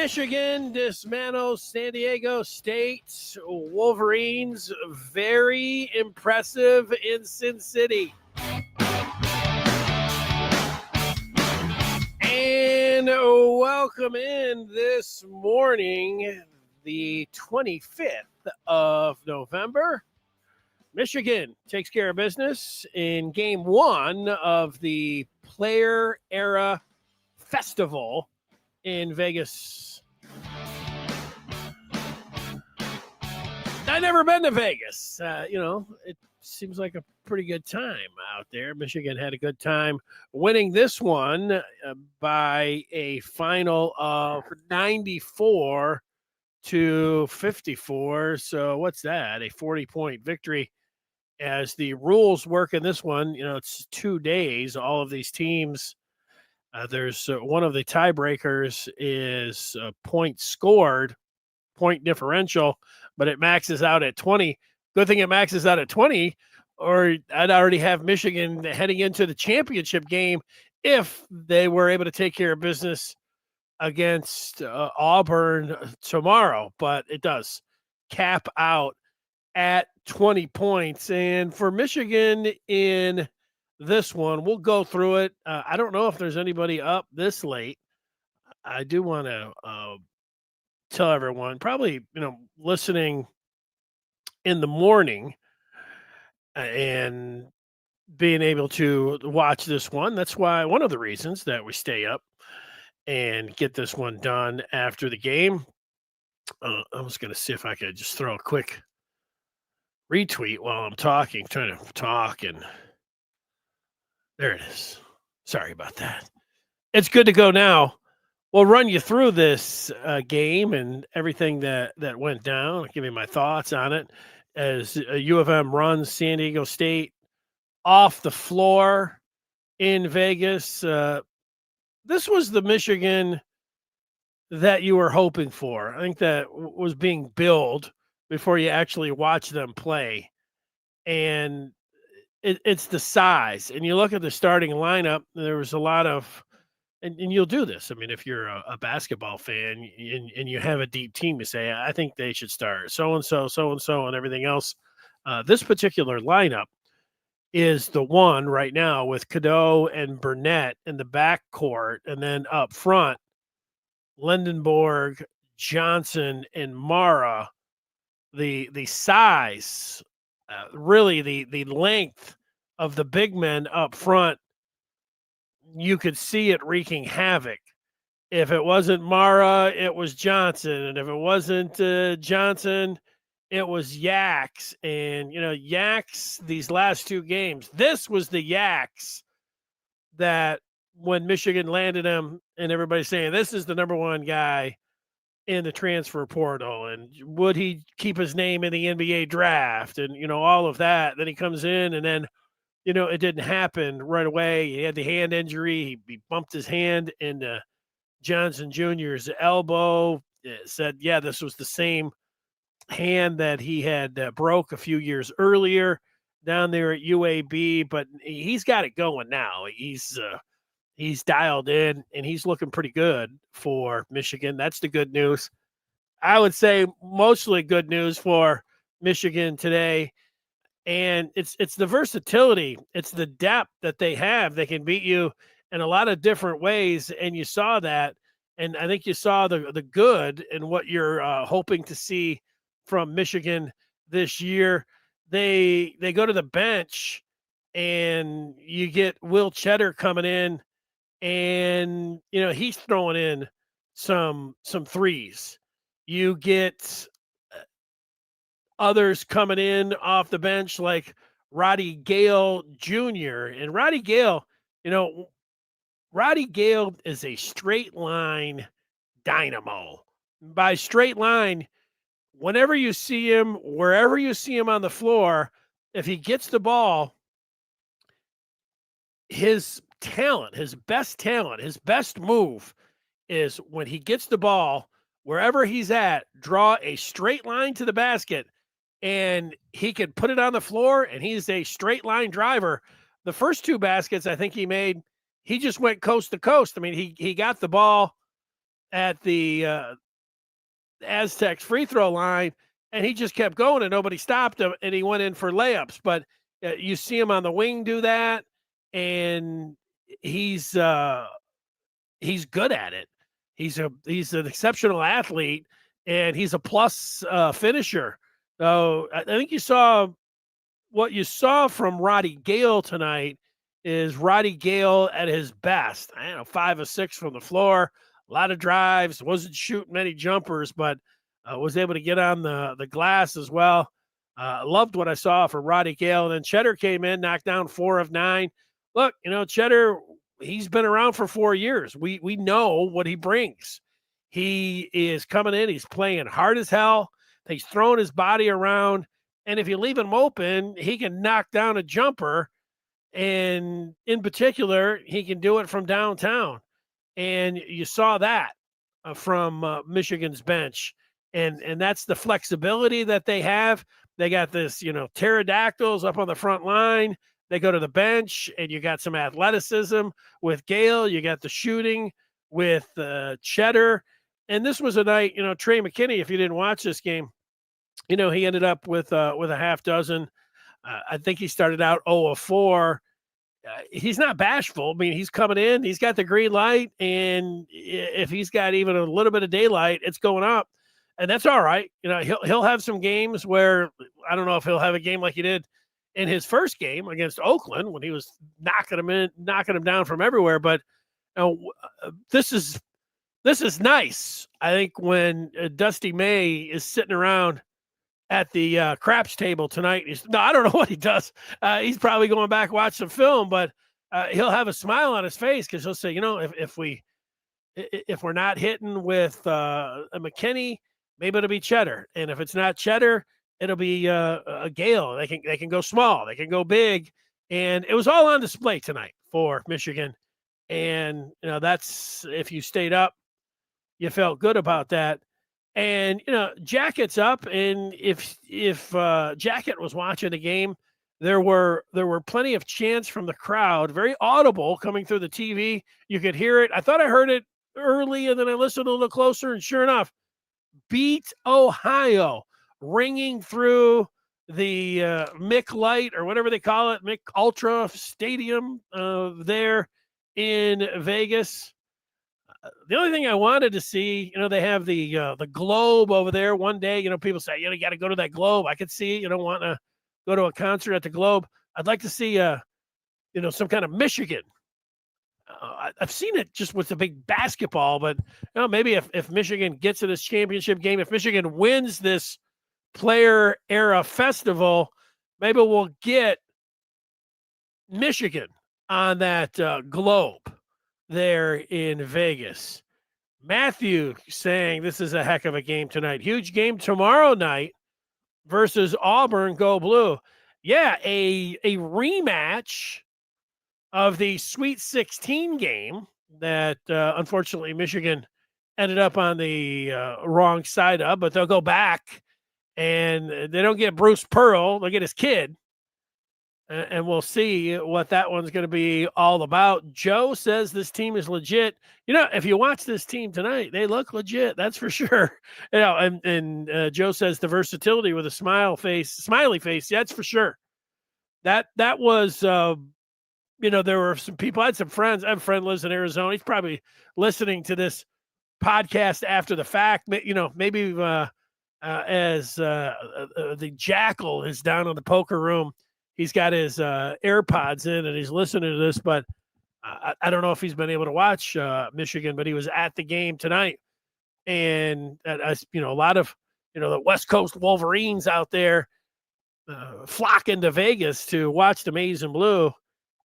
Michigan dismantles San Diego State Wolverines. Very impressive in Sin City. And welcome in this morning, the 25th of November. Michigan takes care of business in game one of the Player Era Festival in Vegas. I've never been to Vegas. It seems like a pretty good time out there. Michigan had a good time winning this one by a final of 94-54. So what's that? A 40-point victory. As the rules work in this one, it's 2 days. All of these teams, there's one of the tiebreakers is points scored, point differential, but it maxes out at 20. Good thing it maxes out at 20, or I'd already have Michigan heading into the championship game if they were able to take care of business against Auburn tomorrow. But it does cap out at 20 points. And for Michigan in this one, we'll go through it. I don't know if there's anybody up this late. I do want to tell everyone, probably, listening in the morning and being able to watch this one. That's why one of the reasons that we stay up and get this one done after the game. I was going to see if I could just throw a quick retweet while I'm trying to talk, and there it is. Sorry about that. It's good to go now. We'll run you through this game and everything that went down. I'll give you my thoughts on it as U of M runs San Diego State off the floor in Vegas. This was the Michigan that you were hoping for. I think that was being billed before you actually watch them play. And it's the size. And you look at the starting lineup, there was a lot of, and you'll do this. I mean, if you're a basketball fan and you have a deep team, you say, I think they should start so-and-so, so-and-so, and everything else. This particular lineup is the one right now with Cadeau and Burnett in the backcourt. And then up front, Lindenborg, Johnson, and Mara. The size, really the length of the big men up front, you could see it wreaking havoc. If it wasn't Mara, it was Johnson. And if it wasn't Johnson, it was Yaks. And, Yaks, these last two games, this was the Yaks that when Michigan landed him and everybody's saying, this is the number one guy in the transfer portal, and would he keep his name in the NBA draft, and all of that. Then he comes in, and then it didn't happen right away. He had the hand injury. He bumped his hand into Johnson Jr.'s elbow. It said, yeah, this was the same hand that he had broke a few years earlier down there at UAB. But he's got it going now. He's dialed in, and he's looking pretty good for Michigan. That's the good news. I would say mostly good news for Michigan today. And it's the versatility. It's the depth that they have. They can beat you in a lot of different ways, and you saw that. And I think you saw the good in what you're hoping to see from Michigan this year. They go to the bench, and you get Will Cheddar coming in. And, he's throwing in some threes. You get others coming in off the bench like Roddy Gale Jr. And Roddy Gale is a straight line dynamo. By straight line, whenever you see him, wherever you see him on the floor, if he gets the ball, his talent, his best move is when he gets the ball, wherever he's at, draw a straight line to the basket, and he can put it on the floor, and he's a straight line driver. The first two baskets I think he made, he just went coast to coast. I mean, he got the ball at the Aztecs free throw line, and he just kept going, and nobody stopped him, and he went in for layups. But you see him on the wing do that, and he's good at it. He's an exceptional athlete, and he's a plus finisher. So I think you saw what you saw from Roddy Gale tonight is Roddy Gale at his best. 5 of 6 from the floor, a lot of drives, wasn't shooting many jumpers, but was able to get on the glass as well. Loved what I saw from Roddy Gale. And then Cheddar came in, knocked down 4 of 9. Look, Cheddar, he's been around for 4 years. We know what he brings. He is coming in. He's playing hard as hell. He's throwing his body around. And if you leave him open, he can knock down a jumper. And in particular, he can do it from downtown. And you saw that from Michigan's bench. And that's the flexibility that they have. They got this, pterodactyls up on the front line. They go to the bench, and you got some athleticism with Gale. You got the shooting with Cheddar. And this was a night, Trey McKinney, if you didn't watch this game, he ended up with a half dozen. I think he started out 0 of 4. He's not bashful. I mean, he's coming in. He's got the green light, and if he's got even a little bit of daylight, it's going up, and that's all right. He'll have some games where I don't know if he'll have a game like he did in his first game against Oakland when he was knocking him down from everywhere. But this is nice. I think when Dusty May is sitting around at the craps table tonight, I don't know what he does. He's probably going back watch some film, but he'll have a smile on his face because he'll say, if we're not hitting with a McKinney, maybe it'll be Cheddar, and if it's not Cheddar, it'll be a Gale. They can go small, they can go big, and it was all on display tonight for Michigan. And that's if you stayed up, you felt good about that. And Jacket's up, and if Jacket was watching the game, there were plenty of chants from the crowd, very audible coming through the TV. You could hear it. I thought I heard it early, and then I listened a little closer, and sure enough, beat Ohio, ringing through the Mick Light or whatever they call it, Mick Ultra Stadium there in Vegas. The only thing I wanted to see, they have the Globe over there. One day, people say, you got to go to that Globe. I could see, want to go to a concert at the Globe. I'd like to see, some kind of Michigan. I've seen it just with the big basketball, but maybe if Michigan gets to this championship game, if Michigan wins this player era festival, maybe we'll get Michigan on that Globe there in Vegas. Matthew saying this is a heck of a game tonight. Huge game tomorrow night versus Auburn. Go Blue. Yeah, a rematch of the Sweet 16 game that unfortunately Michigan ended up on the wrong side of, but they'll go back and they don't get Bruce Pearl. They'll get his kid. And we'll see what that one's going to be all about. Joe says this team is legit. If you watch this team tonight, they look legit. That's for sure. And Joe says the versatility with a smiley face. That's for sure. That was, there were some people. I had some friends. I have a friend lives in Arizona. He's probably listening to this podcast after the fact. Maybe as the Jackal is down in the poker room. He's got his AirPods in and he's listening to this, but I don't know if he's been able to watch Michigan, but he was at the game tonight. And, a lot of, the West Coast Wolverines out there flocking to Vegas to watch the Maize and Blue,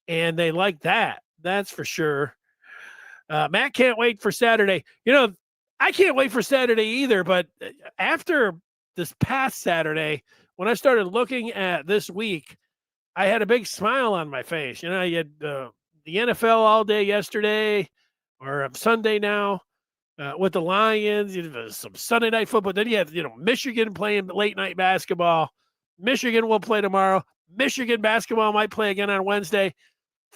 and they like that. That's for sure. Matt can't wait for Saturday. I can't wait for Saturday either, but after this past Saturday, when I started looking at this week, I had a big smile on my face. You had the NFL all day yesterday, or Sunday now, with the Lions. Some Sunday night football. Then you have Michigan playing late night basketball. Michigan will play tomorrow. Michigan basketball might play again on Wednesday.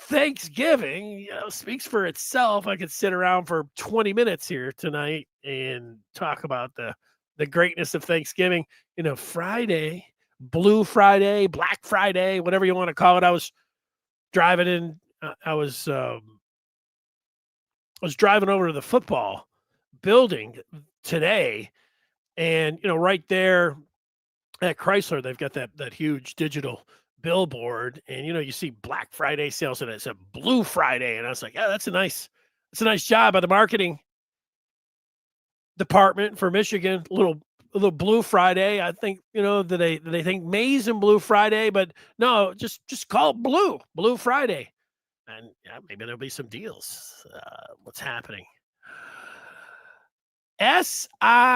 Thanksgiving, speaks for itself. I could sit around for 20 minutes here tonight and talk about the greatness of Thanksgiving. Friday, Blue Friday, Black Friday, whatever you want to call it. I was driving in. I was driving over to the football building today, and right there at Chrysler, they've got that huge digital billboard, and you see Black Friday sales, and it said Blue Friday, and I was like, yeah, that's a nice job by the marketing department for Michigan. A little Blue Friday. I think that they think maize and Blue Friday, but no, just call it Blue Friday, and yeah, maybe there'll be some deals. What's happening? SIR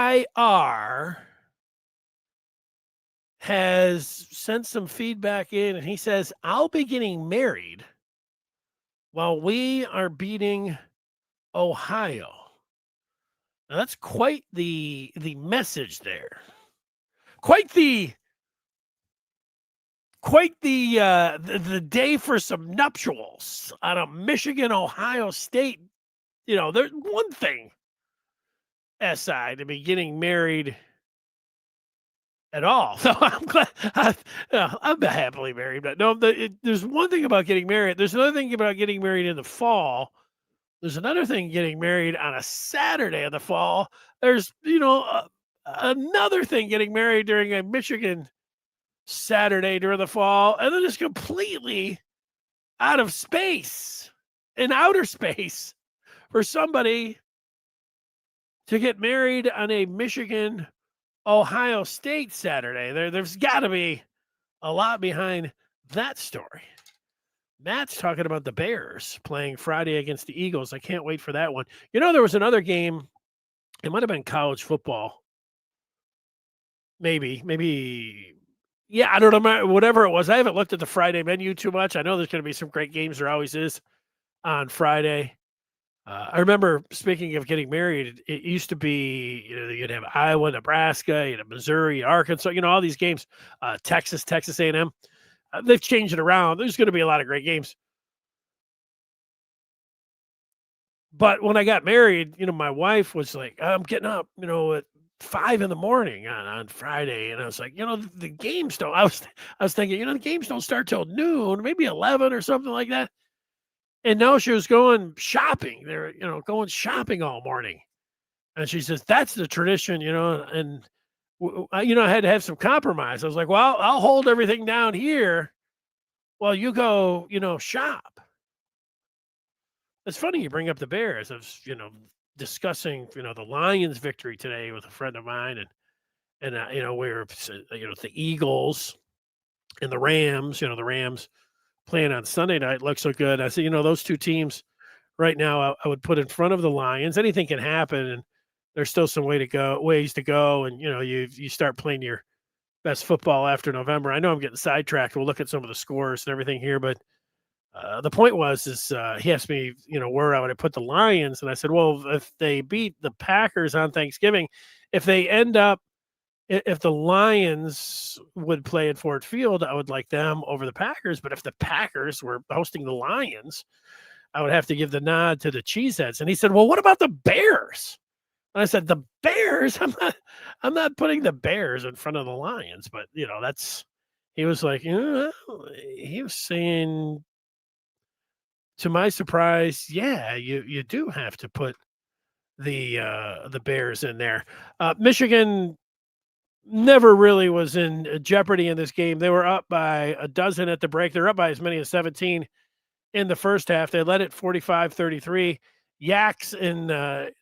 has sent some feedback in, and he says, I'll be getting married while we are beating Ohio. Now that's quite the message there. Quite the the day for some nuptials on a Michigan Ohio State. There's one thing, SI, to be getting married at all. So I'm glad I'm happily married. But no, there's one thing about getting married. There's another thing about getting married in the fall. There's another thing getting married on a Saturday of the fall. There's another thing getting married during a Michigan Saturday during the fall, and then it's completely out of space, in outer space, for somebody to get married on a Michigan Ohio State Saturday. There's got to be a lot behind that story. Matt's talking about the Bears playing Friday against the Eagles. I can't wait for that one. There was another game. It might have been college football. Maybe. Yeah, I don't know. Whatever it was. I haven't looked at the Friday menu too much. I know there's going to be some great games. There always is on Friday. I remember, speaking of getting married, it used to be, you'd have Iowa, Nebraska, you'd have Missouri, Arkansas, all these games, Texas A&M. They've changed it around. There's going to be a lot of great games. But when I got married, my wife was like, I'm getting up, at 5 a.m. on Friday. And I was like, the games don't, I was thinking, the games don't start till noon, maybe 11 or something like that. And now she was going shopping. They're, going shopping all morning. And she says, that's the tradition, and, I had to have some compromise. I was like, well, I'll hold everything down here while you go, shop. It's funny you bring up the Bears. I was, discussing, the Lions victory today with a friend of mine. And we were, the Eagles and the Rams, the Rams playing on Sunday night look so good. I said, those two teams right now, I would put in front of the Lions. Anything can happen, and there's still some ways to go. And you start playing your best football after November. I know I'm getting sidetracked. We'll look at some of the scores and everything here, but the point is he asked me, where I would put the Lions, and I said, well, if they beat the Packers on Thanksgiving, if the Lions would play at Ford Field, I would like them over the Packers. But if the Packers were hosting the Lions, I would have to give the nod to the Cheeseheads. And he said, well, what about the Bears? And I said, the Bears? I'm not putting the Bears in front of the Lions. But, he was like, he was saying, to my surprise, yeah, you do have to put the Bears in there. Michigan never really was in jeopardy in this game. They were up by a dozen at the break. They're up by as many as 17 in the first half. They led it 45-33. Yaks and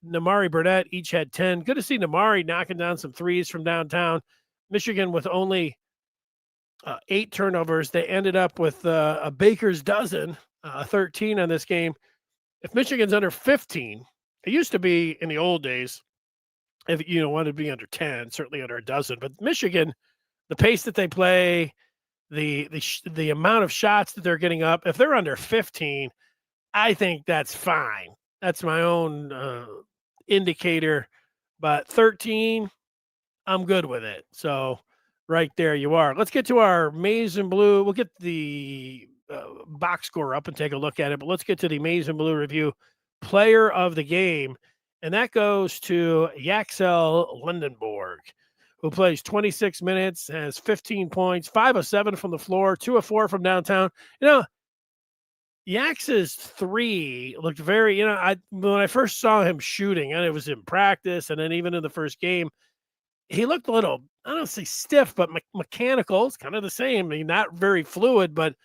Namari Burnett each had 10. Good to see Namari knocking down some threes from downtown. Michigan with only 8 turnovers. They ended up with a baker's dozen, 13 on this game. If Michigan's under 15, it used to be in the old days, if wanted to be under 10, certainly under a dozen. But Michigan, the pace that they play, the amount of shots that they're getting up, if they're under 15, I think that's fine. That's my own indicator. But 13, I'm good with it. So right there you are. Let's get to our maize and blue. We'll get the box score up and take a look at it. But let's get to the Amazing Blue Review player of the game. And that goes to Yaxel Lindenborg, who plays 26 minutes, has 15 points, 5 of 7 from the floor, 2 of 4 from downtown. Yax's three looked very, when I first saw him shooting, and it was in practice, and then even in the first game, he looked a little, I don't say stiff, but mechanical. It's kind of the same. I mean, not very fluid, but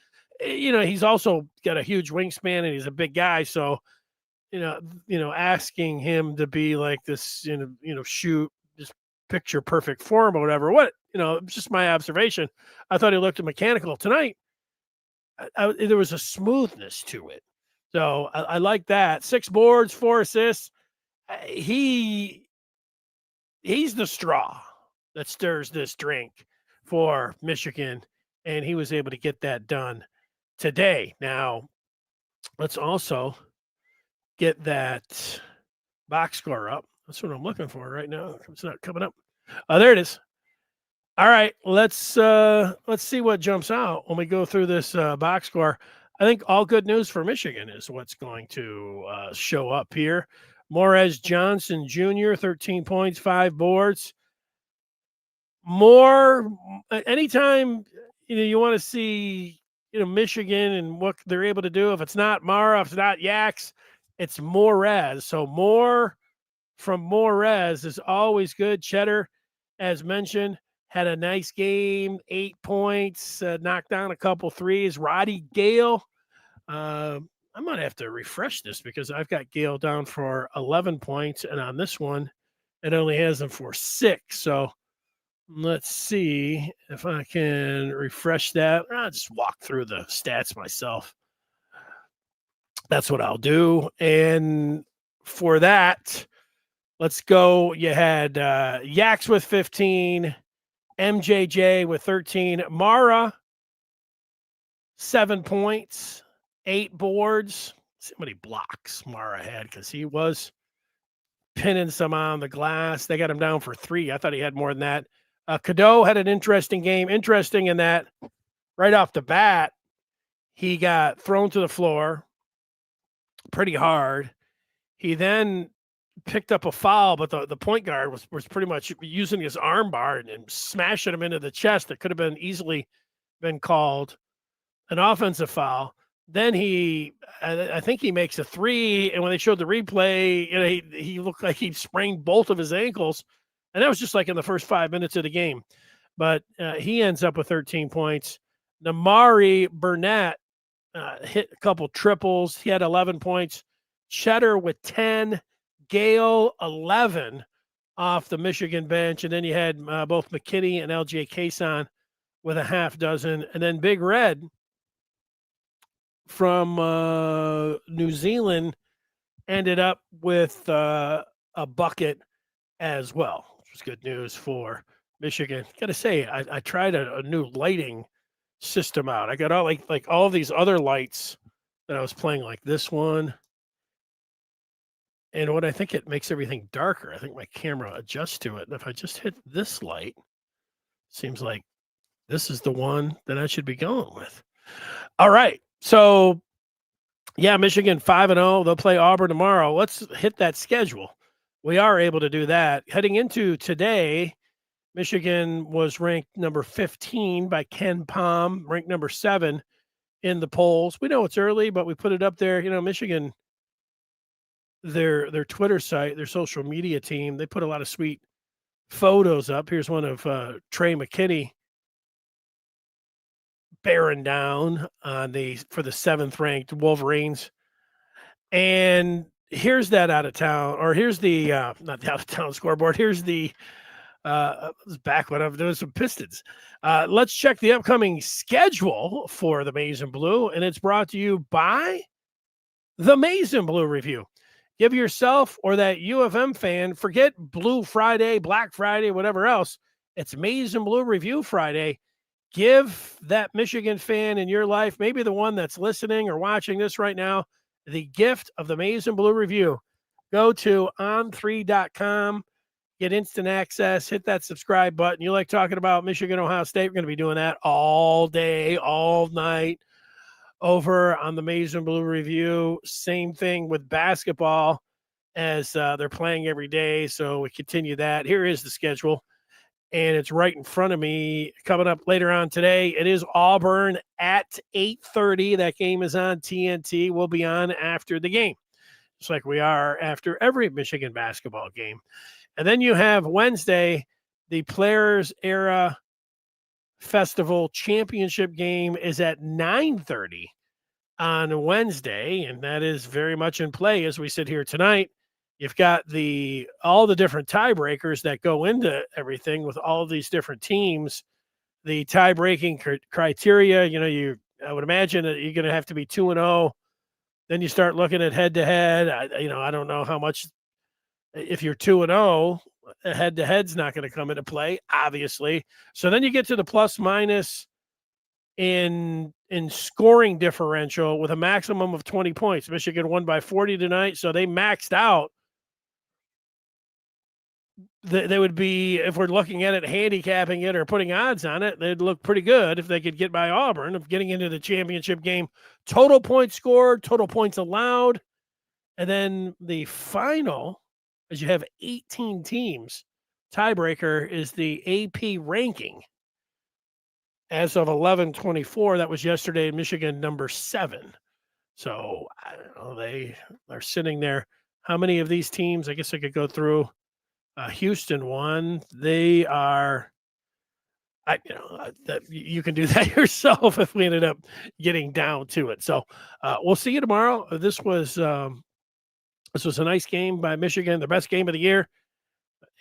he's also got a huge wingspan and he's a big guy. So, asking him to be like this, shoot just picture perfect form or whatever. Just my observation. I thought he looked mechanical tonight. There was a smoothness to it. So I like that. 6 boards, 4 assists. He's the straw that stirs this drink for Michigan, and he was able to get that done today. Now, let's also get that box score up. That's what I'm looking for right now. It's not coming up. Oh, there it is. All right, let's see what jumps out when we go through this box score. I think all good news for Michigan is what's going to show up here. Morez Johnson Jr., 13 points, 5 boards. Anytime you want to see Michigan and what they're able to do. If it's not Mara, if it's not Yax, it's Morez. So more from Morez is always good. Cheddar, as mentioned, had a nice game, 8 points, knocked down a couple threes. Roddy Gale, I might have to refresh this because I've got Gale down for 11 points, and on this one, it only has him for 6. So let's see if I can refresh that. I'll just walk through the stats myself. That's what I'll do. And for that, let's go. You had Yax with 15, MJJ with 13, Mara, 7 points, 8 boards. See how many blocks Mara had because he was pinning some on the glass. They got him down for 3. I thought he had more than that. Cadeau had an interesting game. Interesting in that right off the bat, he got thrown to the floor pretty hard. He then picked up a foul, but the point guard was pretty much using his arm bar and smashing him into the chest. That could have been easily been called an offensive foul. Then I think he makes a 3, and when they showed the replay, he looked like he sprained both of his ankles, and that was just like in the first 5 minutes of the game. But he ends up with 13 points. Namari Burnett hit a couple triples. He had 11 points. Cheddar with 10. Gale 11 off the Michigan bench, and then you had both McKinney and LJ Kason with a half dozen, and then Big Red from New Zealand ended up with a bucket as well, which was good news for Michigan. Got to say, I tried a new lighting system out. I got all like all these other lights that I was playing, like this one. And what I think it makes everything darker. I think my camera adjusts to it. And if I just hit this light, seems like this is the one that I should be going with. All right. So, yeah, Michigan 5-0. They'll play Auburn tomorrow. Let's hit that schedule. We are able to do that. Heading into today, Michigan was ranked number 15 by Ken Palm, ranked number 7 in the polls. We know it's early, but we put it up there. Michigan, their Twitter site, their social media team, they put a lot of sweet photos up. Here's one of Trey McKinney bearing down for the 7th ranked Wolverines. And here's that out of town, or here's the not the out of town scoreboard. Here's the back when I'm doing some Pistons. Let's check the upcoming schedule for the Maize and Blue, and it's brought to you by the Maize and Blue Review. Give yourself or that U of M fan, forget Blue Friday, Black Friday, whatever else. It's Maize and Blue Review Friday. Give that Michigan fan in your life, maybe the one that's listening or watching this right now, the gift of the Maize and Blue Review. Go to on3.com, get instant access, hit that subscribe button. You like talking about Michigan, Ohio State? We're going to be doing that all day, all night, over on the Maize and Blue Review. Same thing with basketball as they're playing every day. So we continue that. Here is the schedule, and it's right in front of me. Coming up later on today, it is Auburn at 8:30. That game is on TNT. We'll be on after the game, just like we are after every Michigan basketball game. And then you have Wednesday, the Players Era Festival Championship game is at 9:30 on Wednesday, and that is very much in play as we sit here tonight. You've got all the different tiebreakers that go into everything with all of these different teams. The tie-breaking criteria, I would imagine that you're going to have to be 2-0. Then you start looking at head-to-head. I don't know how much. If you're 2-0, head-to-head's not going to come into play, obviously. So then you get to the plus-minus in scoring differential with a maximum of 20 points. Michigan won by 40 tonight, so they maxed out. They would be, if we're looking at it, handicapping it or putting odds on it, they'd look pretty good if they could get by Auburn of getting into the championship game. Total points scored, total points allowed, and then the final, as you have 18 teams, tiebreaker is the AP ranking. As of 11/24, that was yesterday, Michigan number 7. So I don't know, they are sitting there. How many of these teams? I guess I could go through. Houston won. They are. That you can do that yourself if we ended up getting down to it. So we'll see you tomorrow. This was a nice game by Michigan, the best game of the year,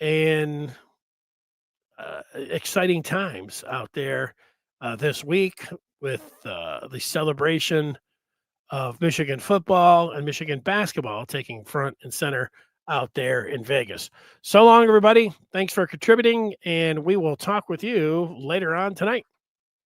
and exciting times out there this week with the celebration of Michigan football and Michigan basketball taking front and center out there in Vegas. So long, everybody. Thanks for contributing, and we will talk with you later on tonight.